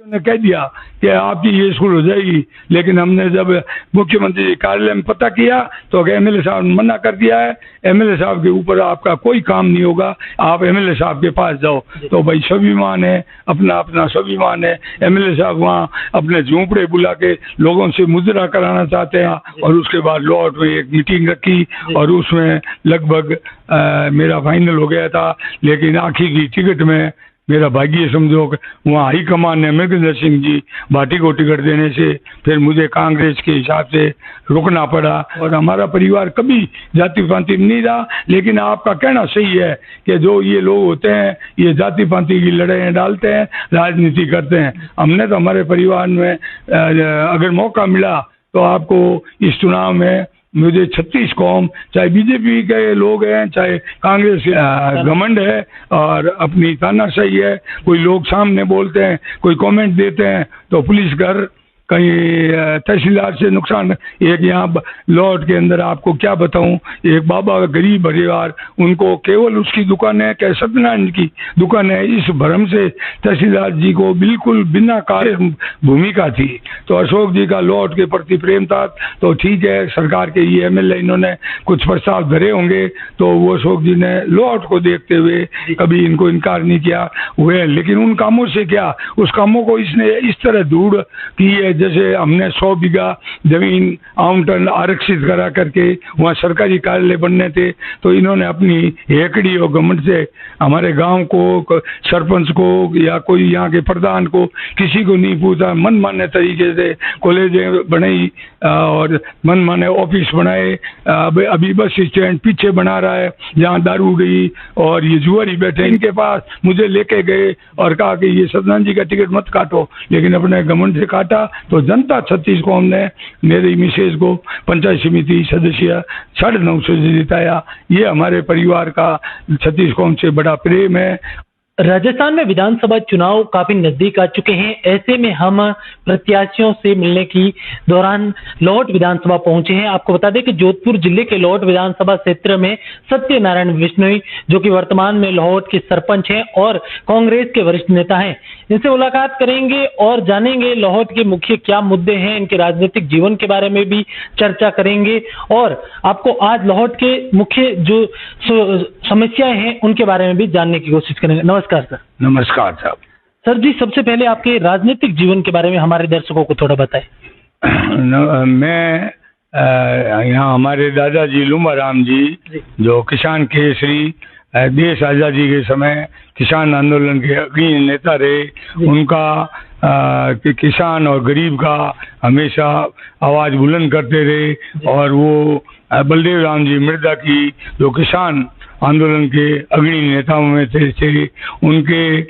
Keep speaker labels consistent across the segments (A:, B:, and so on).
A: ने कह दिया कि आपकी ये स्कूल हो जाएगी, लेकिन हमने जब मुख्यमंत्री कार्यालय में पता किया तो एमएलए साहब ने मना कर दिया है, एमएलए साहब के ऊपर आपका कोई काम नहीं होगा, आप एमएलए साहब के पास जाओ। तो भाई स्वाभिमान है, अपना अपना स्वाभिमान है। एमएलए साहब वहाँ अपने झोंपड़े बुला के लोगों से मुजरा कराना चाहते हैं, और उसके बाद लौट में एक मीटिंग रखी और उसमें लगभग मेरा फाइनल हो गया था, लेकिन आखिर की टिकट में मेरा भाग्य समझो वहाँ हाई कमान ने मृगेंद्र सिंह जी भाटी को टिकट देने से फिर मुझे कांग्रेस के हिसाब से रुकना पड़ा। और हमारा परिवार कभी जाति पाति नहीं रहा, लेकिन आपका कहना सही है कि जो ये लोग होते हैं ये जाति पाति की लड़ाइयाँ डालते हैं, राजनीति करते हैं। हमने तो हमारे परिवार में अगर मौका मिला तो आपको इस चुनाव में मुझे 36 कौम, चाहे बीजेपी के लोग हैं चाहे कांग्रेस घमंड है और अपनी तानाशाही है, कोई लोग सामने बोलते हैं, कोई कमेंट देते हैं तो पुलिस घर कहीं तहसीलदार से नुकसान। एक यहाँ लॉट के अंदर आपको क्या बताऊं, एक बाबा गरीब परिवार, उनको केवल उसकी दुकान है क्या सत्यनारायण की दुकान है, इस भ्रम से तहसीलदार जी को बिल्कुल बिना कार्य भूमिका थी। तो अशोक जी का लॉट के प्रति प्रेम था तो ठीक है, सरकार के ये एमएलए इन्होंने कुछ प्रस्ताव धरे होंगे तो वो अशोक जी ने लॉट को देखते हुए कभी इनको इनकार नहीं किया हुए। लेकिन उन कामों से क्या, उस कामों को इसने इस तरह दूर की है, जैसे हमने 100 बीघा जमीन आवंटन आरक्षित करा करके वहाँ सरकारी कार्यालय बनने थे, तो इन्होंने अपनी हेकड़ी और घमंड से हमारे गांव को, सरपंच को या कोई यहाँ के प्रधान को किसी को नहीं पूछा, मनमाने तरीके से कॉलेजें बनाई और मनमाने ऑफिस बनाए। अभी बस स्टैंड पीछे बना रहा है जहाँ दारू गई और ये जुआरी बैठे, इनके पास मुझे लेके गए और कहा कि ये सत्यनारायण जी का टिकट मत काटो, लेकिन अपने घमंड से काटा। तो जनता 36 कौम ने मेरी मिसेज को पंचायत समिति सदस्य 9.5 से जिताया। ये हमारे परिवार का 36 कौम से बड़ा प्रेम है।
B: राजस्थान में विधानसभा चुनाव काफी नजदीक आ चुके हैं, ऐसे में हम प्रत्याशियों से मिलने की दौरान लोहट विधानसभा पहुंचे हैं। आपको बता दें कि जोधपुर जिले के लोहट विधानसभा क्षेत्र में सत्यनारायण विश्नोई, जो कि वर्तमान में लोहट के सरपंच हैं और कांग्रेस के वरिष्ठ नेता हैं, इनसे मुलाकात करेंगे और जानेंगे लोहट के मुख्य क्या मुद्दे हैं, इनके राजनीतिक जीवन के बारे में भी चर्चा करेंगे और आपको आज लोहट के मुख्य जो समस्याएं हैं उनके बारे में भी जानने की कोशिश करेंगे। नमस्कार सर।
A: नमस्कार साहब।
B: सर जी, सबसे पहले आपके राजनीतिक जीवन के बारे में हमारे दर्शकों को थोड़ा बताएं।
A: मैं यहाँ हमारे दादाजी लूमाराम जी जो किसान केसरी देश आज़ादी के समय किसान आंदोलन के अग्रणी नेता रहे, उनका किसान और गरीब का हमेशा आवाज़ बुलंद करते रहे। और वो बलदेव राम जी मिर्जा की जो किसान आंदोलन के अग्रणी नेताओं में थे, उनके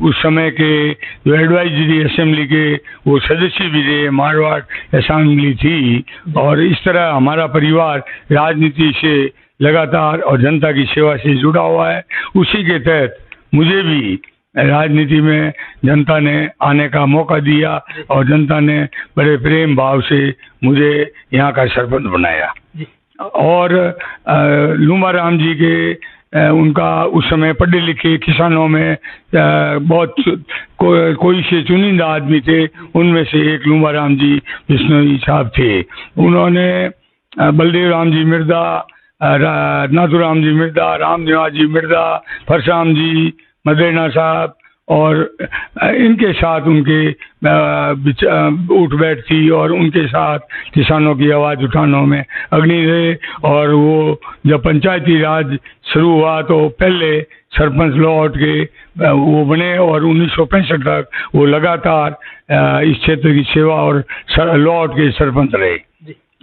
A: उस समय के जो एडवाइजरी असेंबली के वो सदस्य भी रहे, मारवाड़ असेंबली थी। और इस तरह हमारा परिवार राजनीति से लगातार और जनता की सेवा से जुड़ा हुआ है। उसी के तहत मुझे भी राजनीति में जनता ने आने का मौका दिया और जनता ने बड़े प्रेम भाव से मुझे यहाँ का सरपंच बनाया। और लूमाराम जी के उनका उस समय पढ़े लिखे किसानों में बहुत कोई से चुनिंदा आदमी थे, उनमें से एक लूमाराम जी विश्नोई साहब थे। उन्होंने बलदेव राम जी मिर्जा, नाथुराम जी मिर्जा, राम निवास जी मिर्जा, परशाम जी, मदेना साहब और इनके साथ उनके उठ बैठ थी और उनके साथ किसानों की आवाज़ उठाने में अग्रणी रहे। और वो जब पंचायती राज शुरू हुआ तो पहले सरपंच लोहट के वो बने और 1965 तक वो लगातार इस क्षेत्र की सेवा और लोहट के सरपंच रहे।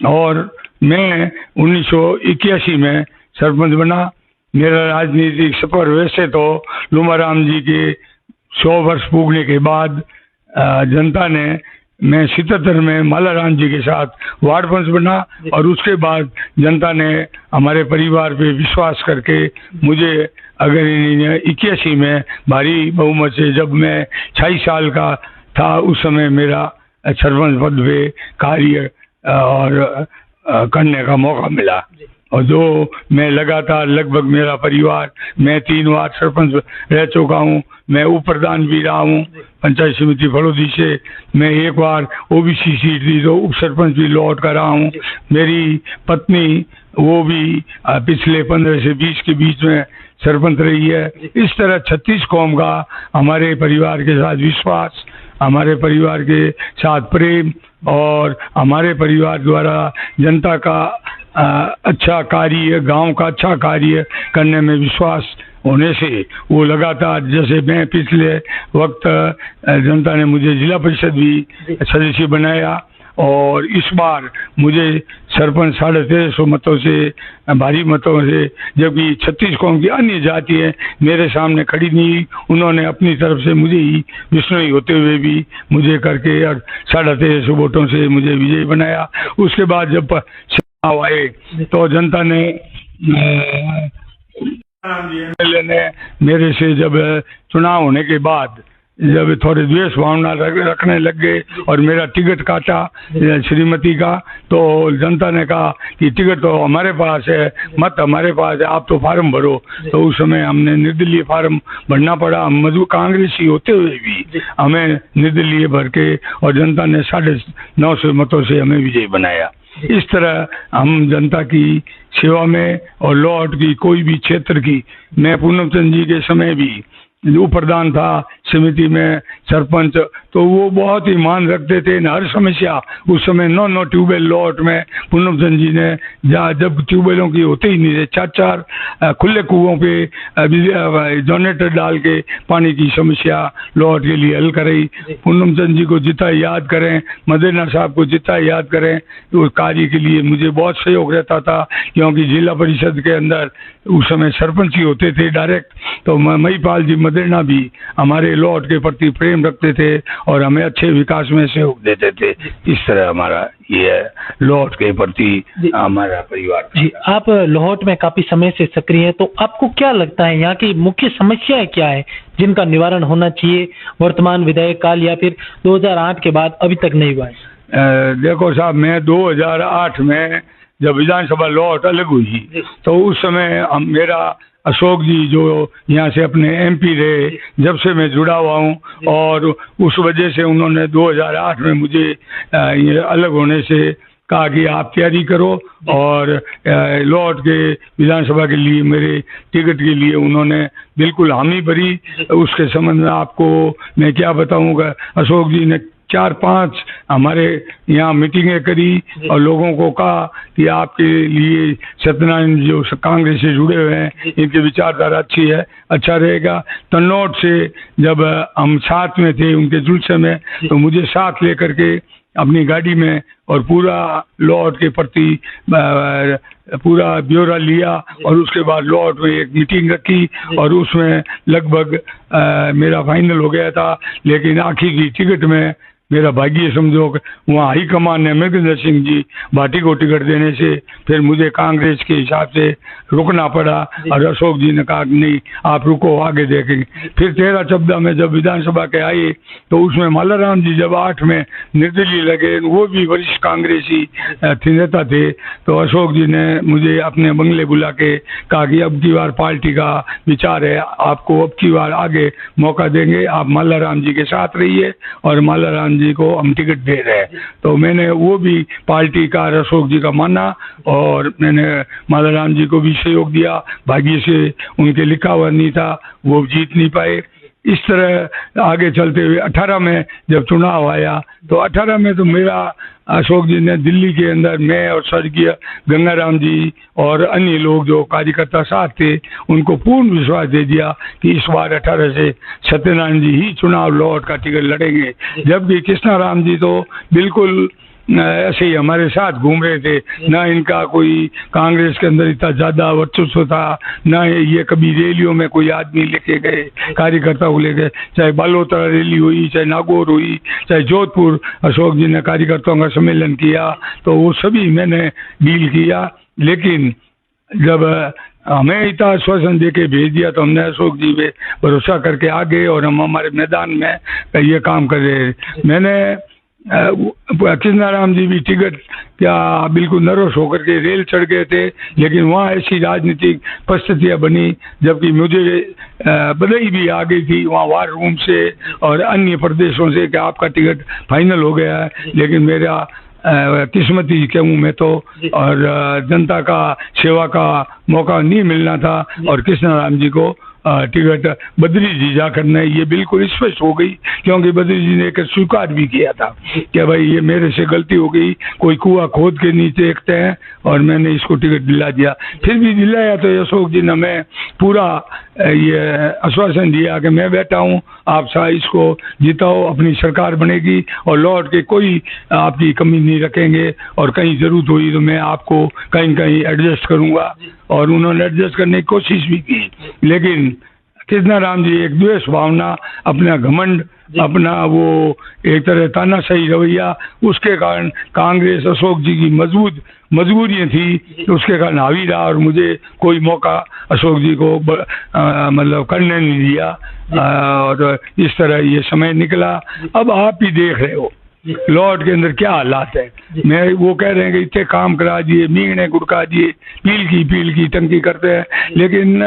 A: और मैं 1981 में सरपंच बना। मेरा राजनीतिक सफर वैसे तो लूमाराम जी के 100 वर्ष पूगने के बाद जनता ने, मैं 77 में मालाराम जी के साथ वार्ड पंच बना और उसके बाद जनता ने हमारे परिवार पे विश्वास करके मुझे अगर 81 में भारी बहुमत से, जब मैं 26 साल का था, उस समय मेरा सरपंच पद पे कार्य और करने का मौका मिला। और जो मैं लगातार लगभग मेरा परिवार, मैं 3 बार सरपंच रह चुका हूँ, मैं उप प्रधान भी रहा हूँ पंचायत समिति फलोदी से। मैं एक बार ओबीसी सीट दी तो उप सरपंच भी लौट कर रहा हूँ। मेरी पत्नी वो भी पिछले 15 से 20 के बीच में सरपंच रही है। इस तरह 36 कौम का हमारे परिवार के साथ विश्वास, हमारे परिवार के साथ प्रेम और हमारे परिवार द्वारा जनता का अच्छा कार्य, गांव का अच्छा कार्य करने में विश्वास होने से वो लगातार, जैसे मैं पिछले वक्त जनता ने मुझे जिला परिषद भी सदस्य बनाया और इस बार मुझे सरपंच 1350 मतों से, भारी मतों से, जबकि 36 कौम की अन्य जातियां मेरे सामने खड़ी नहीं, उन्होंने अपनी तरफ से मुझे ही विष्णुई होते हुए भी मुझे करके और 1350 वोटों से मुझे विजयी बनाया। उसके बाद जब चुनाव आए तो जनता ने एमएलए ने मेरे से जब चुनाव होने के बाद जब थोड़े द्वेष भावना रखने लग गए और मेरा टिकट काटा श्रीमती का, तो जनता ने कहा कि टिकट तो हमारे पास है, मत हमारे पास है, आप तो फार्म भरो। तो उस समय हमने निर्दलीय फार्म भरना पड़ा। हम मजबूत कांग्रेसी होते हुए भी हमें निर्दलीय भर के और जनता ने 950 मतों से हमें विजयी बनाया। इस तरह हम जनता की सेवा में और लौट की कोई भी क्षेत्र की, मैं पूनम चंद जी के समय भी उप प्रधान था समिति में, सरपंच, तो वो बहुत ही मान रखते थे न हर समस्या। उस समय 9 ट्यूबवेल लौट में पूनम चंद जी ने, जब ट्यूबवेलों की होते ही नहीं थे, 4 खुले कुओं पे जनरेटर डाल के पानी की समस्या लौट के लिए हल कराई। पूनम चंद जी को जितना याद करें, मदेना साहब को जितना याद करें, तो कार्य के लिए मुझे बहुत सहयोग रहता था, क्योंकि जिला परिषद के अंदर उस समय सरपंच ही होते थे डायरेक्ट। तो महिपाल जी मदेना भी हमारे लॉर्ड के प्रति प्रेम रखते थे और हमें अच्छे विकास में सहयोग देते थे। इस तरह हमारा ये लॉर्ड के प्रति हमारा परिवार।
B: जी, आप लाहौर में काफी समय से सक्रिय हैं, तो आपको क्या लगता है यहाँ की मुख्य समस्याएं क्या है जिनका निवारण होना चाहिए वर्तमान विधायक काल या फिर 2008 के बाद अभी तक नहीं हुआ है?
A: देखो साहब, मैं 2008 में जब विधानसभा लॉट अलग हुई तो उस समय मेरा अशोक जी जो यहाँ से अपने एमपी रहे, जब से मैं जुड़ा हुआ हूँ, और उस वजह से उन्होंने 2008 में मुझे ये अलग होने से कहा कि आप तैयारी करो, और लॉर्ड के विधानसभा के लिए मेरे टिकट के लिए उन्होंने बिल्कुल हामी भरी। उसके संबंध में आपको मैं क्या बताऊँगा, अशोक जी ने 4-5 हमारे यहाँ मीटिंगें करी और लोगों को कहा कि आपके लिए सत्यनारायण जो कांग्रेस से जुड़े हुए हैं, इनकी विचारधारा अच्छी है, अच्छा रहेगा। तन्नौट से जब हम साथ में थे उनके जुलसे में, तो मुझे साथ लेकर के अपनी गाड़ी में और पूरा लॉर्ड के प्रति पूरा ब्यौरा लिया, और उसके बाद लॉर्ड में एक मीटिंग रखी और उसमें लगभग मेरा फाइनल हो गया था। लेकिन आखिर की टिकट में मेरा भाग्य समझो, वहाँ हाई कमान ने मृगेंद्र सिंह जी भाटी को टिकट देने से फिर मुझे कांग्रेस के हिसाब से रुकना पड़ा, और अशोक जी ने कहा नहीं आप रुको, आगे देखेंगे। फिर 13-14 में जब विधानसभा के आए तो उसमें मालाराम जी जब 8 में निर्दलीय लगे, वो भी वरिष्ठ कांग्रेसी नेता थे, तो अशोक जी ने मुझे अपने बंगले बुला के कहा कि अब की बार पार्टी का विचार है, आपको अब की बार आगे मौका देंगे, आप मालाराम जी के साथ रहिए और मालाराम जी को हम टिकट दे रहे हैं। तो मैंने वो भी पार्टी का अशोक जी का माना और मैंने मालाराम जी को भी सहयोग दिया। भाग्य से उनके लिखा हुआ नहीं था, वो जीत नहीं पाए। इस तरह आगे चलते हुए 18 में जब चुनाव आया तो 18 में तो मेरा अशोक जी ने दिल्ली के अंदर, मैं और स्वर्गीय गंगाराम जी और अन्य लोग जो कार्यकर्ता साथ थे, उनको पूर्ण विश्वास दे दिया कि इस बार 18 से सत्यनारायण जी ही चुनाव लॉर्ड का टिकट लड़ेंगे। जबकि कृष्णाराम जी तो बिल्कुल ऐसे ही हमारे साथ घूम रहे थे, ना इनका कोई कांग्रेस के अंदर इतना ज्यादा वर्चस्व था, ना ये कभी रैलियों में कोई आदमी लेके गए, कार्यकर्ता को लेके, चाहे बालोतरा रैली हुई, चाहे नागौर हुई, चाहे जोधपुर अशोक जी ने कार्यकर्ताओं का सम्मेलन किया, तो वो सभी मैंने डील किया। लेकिन जब हमें इतना आश्वासन दे के भेज दिया तो हमने अशोक जी पे भरोसा करके आ गए और हम हमारे मैदान में ये काम कर रहे हैं। मैंने कृष्णाराम जी भी टिकट क्या बिल्कुल नर्वस होकर के रेल चढ़ गए थे, लेकिन वहाँ ऐसी राजनीतिक परिस्थितियाँ बनी, जबकि मुझे बधाई भी आ गई थी वहाँ वार रूम से और अन्य प्रदेशों से कि आपका टिकट फाइनल हो गया है, लेकिन मेरा किस्मती कहूँ मैं तो, और जनता का सेवा का मौका नहीं मिलना था, और कृष्णाराम जी को टिकट बद्री जी जाकर ने ये बिल्कुल स्पष्ट हो गई, क्योंकि बद्री जी ने एक स्वीकार भी किया था कि भाई ये मेरे से गलती हो गई, कोई कुआं खोद के नीचे देखते हैं और मैंने इसको टिकट दिला दिया। फिर भी दिलाया तो अशोक जी ने मैं पूरा ये आश्वासन दिया कि मैं बैठा हूँ, आप इसको जिताओ, अपनी सरकार बनेगी और लौट के कोई आपकी कमी नहीं रखेंगे, और कहीं जरूरत हुई तो मैं आपको कहीं कहीं एडजस्ट करूँगा, और उन्होंने एडजस्ट करने की कोशिश भी की। लेकिन कृष्णाराम जी एक द्वेष भावना, अपना घमंड, अपना वो एक तरह तानाशाही रवैया, उसके कारण कांग्रेस अशोक जी की मजबूरियां थी, तो उसके कारण हावी रहा, और मुझे कोई मौका अशोक जी को मतलब करने नहीं दिया, और इस तरह ये समय निकला। अब आप ही देख रहे हो लॉर्ड के अंदर क्या हालात है। मैं वो कह रहे हैं कि इतने काम करा दिए, मींगने गुड़का दिए, पील की टंकी करते हैं, लेकिन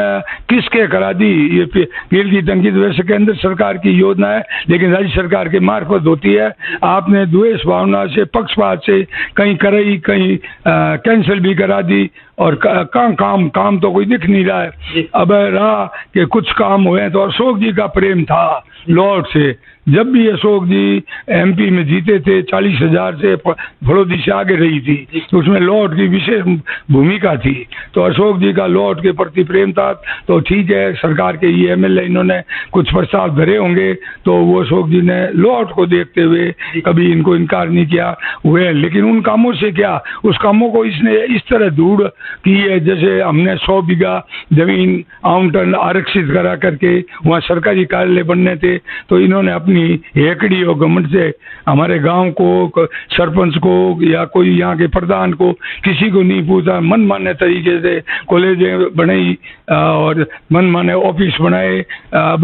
A: किसके करा दी ये पील की टंकी? तो वैसे केंद्र सरकार की योजना है, लेकिन राज्य सरकार के मार्फत होती है। आपने द्वेष भावना से, पक्षपात से कहीं कराई, कहीं कैंसिल भी करा दी, और काम तो कोई दिख नहीं रहा है। अब रहा कि कुछ काम हुए, तो अशोक जी का प्रेम था लॉर्ड से। जब भी अशोक जी MP में जीते थे 40,000 से फड़ौदी से आगे रही थी, तो उसमें लॉर्ड की विशेष भूमिका थी। तो अशोक जी का लॉर्ड के प्रति प्रेम था। तो ठीक है, सरकार के ये MLA इन्होंने कुछ प्रस्ताव धरे होंगे, तो वो अशोक जी ने लॉर्ड को देखते हुए कभी इनको इनकार नहीं किया हुए। लेकिन उन कामों से क्या, उस कामों को इसने इस तरह दूर की है, जैसे हमने 100 बीघा जमीन आवंटन आरक्षित करा करके वहाँ सरकारी कार्यालय बनने थे, तो इन्होंने अपनी हेकड़ी और घमंड से हमारे गांव को, सरपंच को या कोई यहाँ के प्रधान को, किसी को नहीं पूछा, मनमाने तरीके से कॉलेजें बनाई और मनमाने ऑफिस बनाए।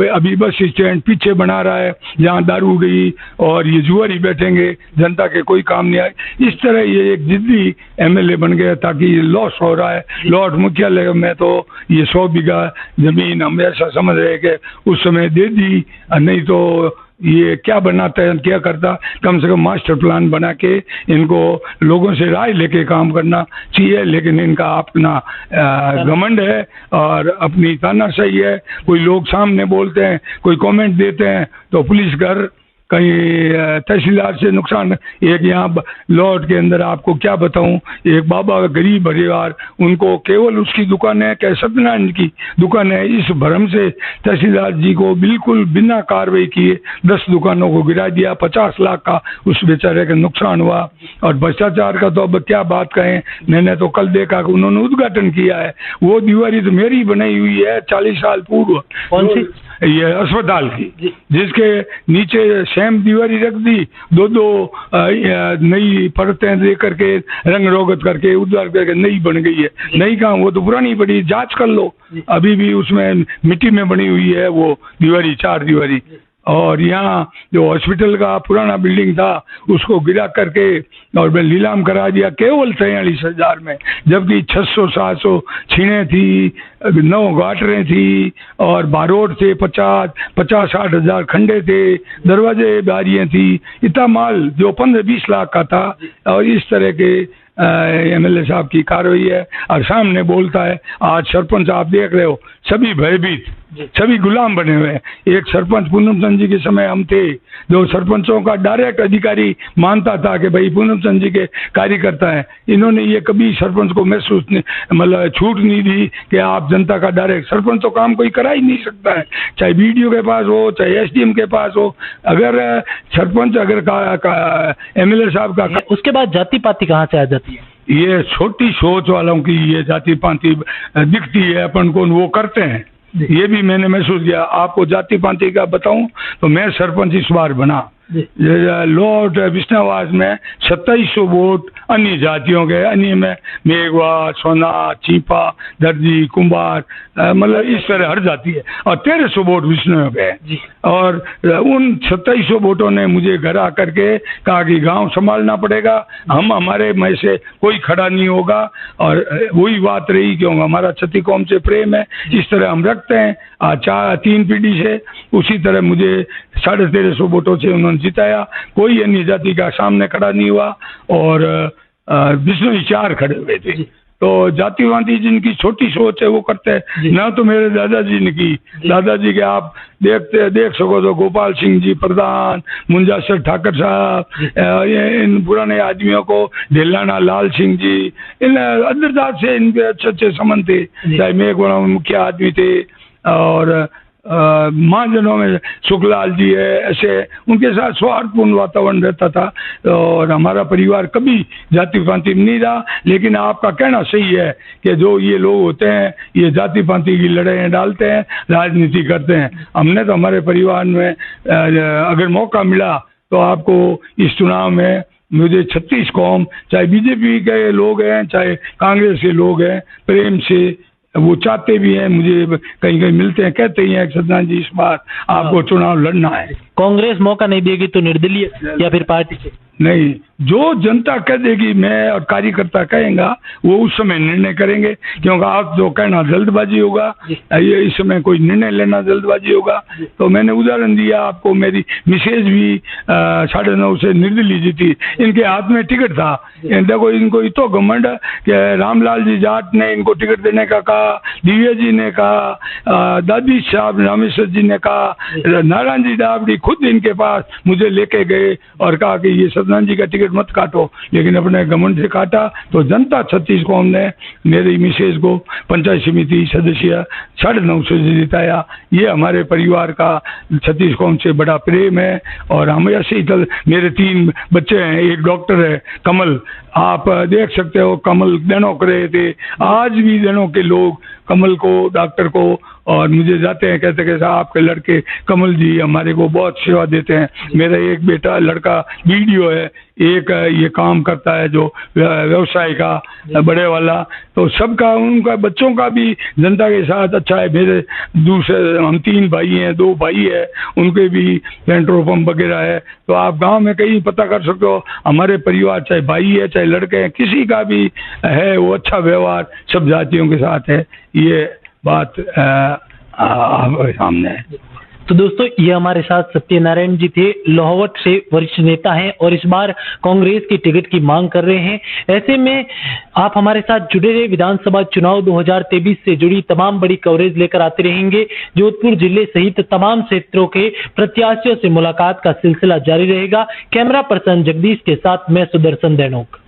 A: अभी बस स्टैंड पीछे बना रहा है जहाँ दारू गई और ये जुआरी बैठेंगे, जनता के कोई काम नहीं आए। इस तरह ये एक जिद्दी MLA बन गया, ताकि ये लॉस हो रहा है। लॉर्ड मुख्यालय में तो ये 100 बीघा जमीन हम ऐसा समझ रहे कि उस समय दे दी, नहीं तो ये क्या बनाता है, क्या करता। कम से कम मास्टर प्लान बना के इनको लोगों से राय लेके काम करना चाहिए। लेकिन इनका अपना घमंड है और अपनी तानाशाही है। कोई लोग सामने बोलते हैं, कोई कमेंट देते हैं, तो पुलिस घर, कहीं तहसीलदार से नुकसान। एक यहाँ लॉर्ड के अंदर आपको क्या बताऊं, एक बाबा गरीब परिवार, उनको केवल उसकी दुकान है, क्या सत्यनारायण की दुकान है, इस भ्रम से तहसीलदार जी को बिल्कुल बिना कार्रवाई किए 10 दुकानों को गिरा दिया। 50 लाख का उस बेचारे का नुकसान हुआ। और भ्रष्टाचार का तो अब क्या बात कहें, मैंने तो कल देखा कि उन्होंने उद्घाटन किया है, वो दीवारी तो मेरी बनाई हुई है 40 साल पूर्व।
B: कौन सी?
A: ये अस्पताल की, जिसके नीचे सेम दीवारी रख दी, दो नई परतें दे करके रंग रोगत करके उद्धार करके नई बन गई है। नई कहाँ, वो तो पुरानी पड़ी, जांच कर लो, अभी भी उसमें मिट्टी में बनी हुई है वो दीवारी, 4 दीवारी। और यहाँ जो हॉस्पिटल का पुराना बिल्डिंग था उसको गिरा करके और मैं नीलाम करा दिया केवल 43,000 में, जबकि 600-700 छीनें थी, 9 गाटरें थी और बारोट थे, 50-60 हजार खंडे थे, दरवाजे बारियां थी, इतना माल जो 15-20 लाख का था। और इस तरह के MLA साहब की कार्रवाई है। और सामने बोलता है, आज सरपंच आप देख रहे हो सभी भयभीत, सभी गुलाम बने हुए हैं। एक सरपंच पूनम चंद जी के समय हम थे, जो सरपंचों का डायरेक्ट अधिकारी मानता था कि भाई पूनम चंद जी के कार्यकर्ता है। इन्होंने ये कभी सरपंच को महसूस नहीं, मतलब छूट नहीं दी कि आप जनता का डायरेक्ट, सरपंच तो काम कोई करा ही नहीं सकता है, चाहे BDO के पास हो, चाहे SDM के पास हो। अगर सरपंच MLA साहब का,
B: उसके बाद जाति पाति कहाँ से आ जाती है?
A: ये छोटी सोच वालों की ये जाति पाति दिखती है अपन को, वो करते हैं। ये भी मैंने महसूस किया। आपको जाति पाति का बताऊं तो मैं सरपंच इस बार बना, लोट विष्णुवास में 2700 वोट अन्य जातियों के, अन्य में मेघवा, सोना, चीपा, दर्जी, कुंभार, मतलब इस तरह हर जाति है, और 1300 वोट विष्णुओं के हैं। और उन 2700 वोटों ने मुझे घर आकर के कहा कि गांव संभालना पड़ेगा, हम हमारे में से कोई खड़ा नहीं होगा, और वही बात रही क्योंकि हमारा छत्ती कौम से प्रेम है, इस तरह हम रखते हैं 3 पीढ़ी से। उसी तरह मुझे 1350 वोटों से उन्होंने जिताया, कोई अन्य जाति का सामने खड़ा नहीं हुआ, और विष्णु 4 खड़े हुए थे। तो जातिवादी जिनकी छोटी सोच है वो करते हैं ना। तो मेरे दादाजी ने की, दादाजी के आप देख सको तो गोपाल सिंह जी प्रधान, मुंजासर ठाकर साहब, इन पुराने आदमियों को, ढेलाना लाल सिंह जी, इन अदरदार से इनके अच्छे अच्छे संबंध थे। चाहे मेघवाड़ा में मुख्य आदमी थे, और महाजनों में सुखलाल जी है, ऐसे उनके साथ सौहार्दपूर्ण वातावरण रहता था। और हमारा परिवार कभी जाति पाति नहीं रहा। लेकिन आपका कहना सही है कि जो ये लोग होते हैं ये जाति पाति की लड़ाइयाँ डालते हैं, राजनीति करते हैं। हमने तो हमारे परिवार में अगर मौका मिला तो आपको इस चुनाव में मुझे 36 कौम, चाहे बीजेपी के लोग हैं चाहे कांग्रेस के लोग हैं, प्रेम से वो चाहते भी हैं, मुझे कहीं कहीं मिलते हैं, कहते ही हैं सत्यनारायण जी इस बार आपको चुनाव लड़ना है।
B: कांग्रेस मौका नहीं देगी तो निर्दलीय या फिर पार्टी से?
A: नहीं, जो जनता कह देगी, मैं और कार्यकर्ता कहेंगा, वो उस समय निर्णय करेंगे। क्योंकि आप जो कहना जल्दबाजी होगा, ये इस समय कोई निर्णय लेना जल्दबाजी होगा। तो मैंने उदाहरण दिया आपको, मेरी मिसेज भी 9.5 से निर्दलीय जीती, इनके हाथ में टिकट था। देखो इनको इतो घमंड कि रामलाल जी जाट ने इनको टिकट देने का कहा, दिव्या जी ने कहा, दादी साहब रामेश्वर जी ने कहा, नारायण जी डाबड़ी खुद इनके पास मुझे लेके गए और कहा कि ये सत्यनारायण जी का टिकट मत काटो, लेकिन अपने घमंड से काटा। तो जनता 36 कौम ने मेरी मिसेज को पंचायत समिति सदस्य 9.5 से जिताया। ये हमारे परिवार का 36 कौम से बड़ा प्रेम है। और हम ऐसे ही, मेरे 3 बच्चे हैं, एक डॉक्टर है कमल, आप देख सकते हो कमल देनों कर रहे थे, आज भी देनों के लोग कमल को, डॉक्टर को, और मुझे जाते हैं कहते हैं आपके लड़के कमल जी हमारे को बहुत सेवा देते हैं। मेरा एक बेटा लड़का वीडियो है, एक ये काम करता है जो व्यवसाय का बड़े वाला। तो सबका, उनका बच्चों का भी जनता के साथ अच्छा है। मेरे दूसरे हम 3 भाई हैं, 2 भाई है, उनके भी पेट्रोल पंप वगैरह है। तो आप गांव में कहीं पता कर सकते हो, हमारे परिवार चाहे भाई है चाहे लड़के हैं, किसी का भी है वो अच्छा व्यवहार सब जातियों के साथ है। ये बात सामने है।
B: तो दोस्तों, ये हमारे साथ सत्यनारायण जी थे, लोहावट से वरिष्ठ नेता हैं और इस बार कांग्रेस की टिकट की मांग कर रहे हैं। ऐसे में आप हमारे साथ जुड़े रहे, विधानसभा चुनाव 2023 से जुड़ी तमाम बड़ी कवरेज लेकर आते रहेंगे। जोधपुर जिले सहित तमाम क्षेत्रों के प्रत्याशियों से मुलाकात का सिलसिला जारी रहेगा। कैमरा पर्सन जगदीश के साथ मैं सुदर्शन देनोक।